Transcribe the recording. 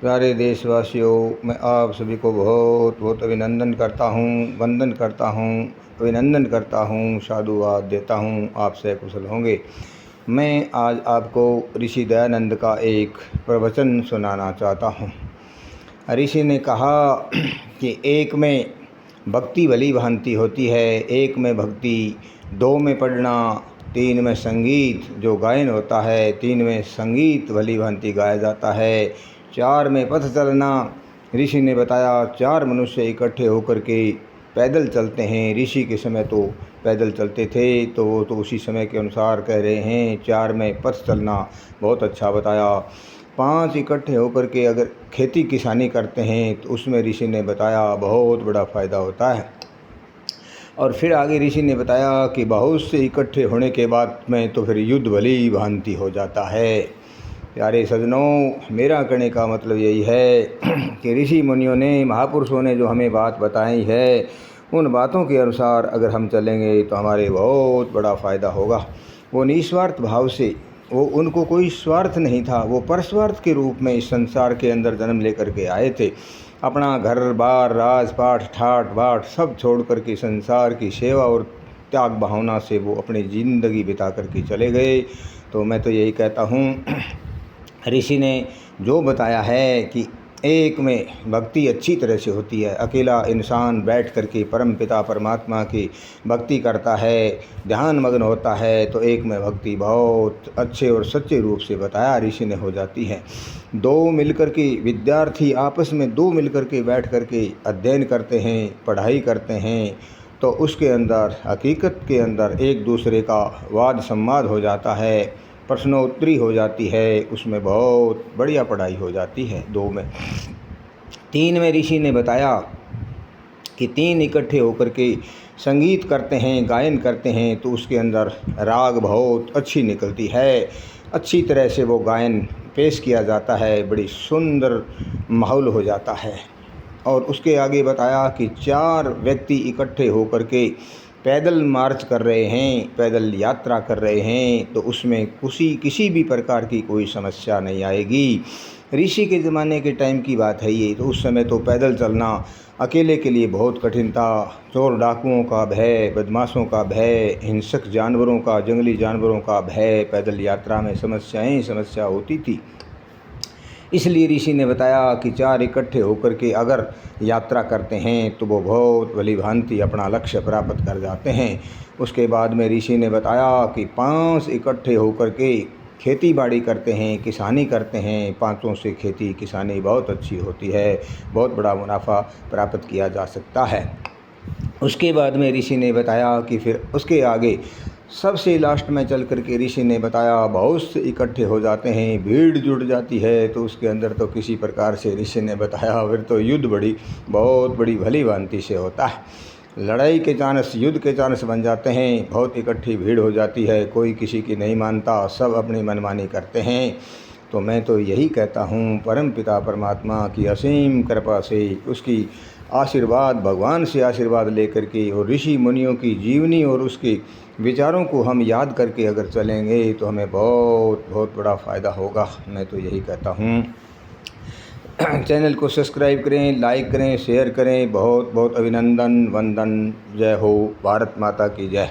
प्यारे देशवासियों, मैं आप सभी को बहुत बहुत अभिनंदन करता हूँ, वंदन करता हूँ, अभिनंदन करता हूँ, साधुवाद देता हूँ। आप से कुशल होंगे। मैं आज आपको ऋषि दयानंद का एक प्रवचन सुनाना चाहता हूँ। ऋषि ने कहा कि एक में भक्ति भली भांति होती है, एक में भक्ति, दो में पढ़ना, तीन में संगीत जो गायन होता है, तीन में संगीत भली भांति गाया जाता है, चार में पथ चलना। ऋषि ने बताया चार मनुष्य इकट्ठे होकर के पैदल चलते हैं। ऋषि के समय तो पैदल चलते थे, तो वो तो उसी समय के अनुसार कह रहे हैं। चार में पथ चलना बहुत अच्छा बताया। पांच इकट्ठे होकर के अगर खेती किसानी करते हैं तो उसमें ऋषि ने बताया बहुत बड़ा फ़ायदा होता है। और फिर आगे ऋषि ने बताया कि बहुत से इकट्ठे होने के बाद में तो फिर युद्ध भली भांति हो जाता है। प्यारे सज्जनों, मेरा कहने का मतलब यही है कि ऋषि मुनियों ने, महापुरुषों ने जो हमें बात बताई है, उन बातों के अनुसार अगर हम चलेंगे तो हमारे बहुत बड़ा फ़ायदा होगा। वो निस्वार्थ भाव से, वो उनको कोई स्वार्थ नहीं था, वो परस्वार्थ के रूप में इस संसार के अंदर जन्म लेकर के आए थे। अपना घर बार, राजपाट, ठाट बाट सब छोड़ कर के संसार की सेवा और त्याग भावना से वो अपनी ज़िंदगी बिता करके चले गए। तो मैं तो यही कहता हूँ, ऋषि ने जो बताया है कि एक में भक्ति अच्छी तरह से होती है। अकेला इंसान बैठ कर के परम पिता परमात्मा की भक्ति करता है, ध्यान मग्न होता है, तो एक में भक्ति बहुत अच्छे और सच्चे रूप से बताया ऋषि ने हो जाती है। दो मिलकर के विद्यार्थी आपस में दो मिलकर के बैठ कर के अध्ययन करते हैं, पढ़ाई करते हैं, तो उसके अंदर हकीकत के अंदर एक दूसरे का वाद संवाद हो जाता है, प्रश्नोत्तरी हो जाती है, उसमें बहुत बढ़िया पढ़ाई हो जाती है। दो में। तीन में ऋषि ने बताया कि तीन इकट्ठे होकर के संगीत करते हैं, गायन करते हैं, तो उसके अंदर राग बहुत अच्छी निकलती है, अच्छी तरह से वो गायन पेश किया जाता है, बड़ी सुंदर माहौल हो जाता है। और उसके आगे बताया कि चार व्यक्ति इकट्ठे होकर के पैदल मार्च कर रहे हैं, पैदल यात्रा कर रहे हैं, तो उसमें किसी भी प्रकार की कोई समस्या नहीं आएगी। ऋषि के ज़माने के टाइम की बात है ये, तो उस समय तो पैदल चलना अकेले के लिए बहुत कठिन था। चोर डाकुओं का भय, बदमाशों का भय, हिंसक जानवरों का, जंगली जानवरों का भय, पैदल यात्रा में समस्या होती थी। इसलिए ऋषि ने बताया कि चार इकट्ठे होकर के अगर यात्रा करते हैं तो वो बहुत भली भांति अपना लक्ष्य प्राप्त कर जाते हैं। उसके बाद में ऋषि ने बताया कि पांच इकट्ठे होकर के खेती बाड़ी करते हैं, किसानी करते हैं, पांचों से खेती किसानी बहुत अच्छी होती है, बहुत बड़ा मुनाफा प्राप्त किया जा सकता है। उसके बाद में ऋषि ने बताया कि फिर उसके आगे सबसे लास्ट में चल कर के ऋषि ने बताया बहुत से इकट्ठे हो जाते हैं, भीड़ जुट जाती है, तो उसके अंदर तो किसी प्रकार से ऋषि ने बताया फिर तो युद्ध बहुत बड़ी भली भांति से होता है। लड़ाई के चांस, युद्ध के चांस बन जाते हैं, बहुत इकट्ठी भीड़ हो जाती है, कोई किसी की नहीं मानता, सब अपनी मनमानी करते हैं। तो मैं तो यही कहता हूँ, परम पिता परमात्मा की असीम कृपा से, उसकी आशीर्वाद, भगवान से आशीर्वाद लेकर के और ऋषि मुनियों की जीवनी और उसके विचारों को हम याद करके अगर चलेंगे तो हमें बहुत बहुत बड़ा फ़ायदा होगा। मैं तो यही कहता हूँ। चैनल को सब्सक्राइब करें, लाइक करें, शेयर करें। बहुत बहुत अभिनंदन, वंदन। जय हो, भारत माता की जय।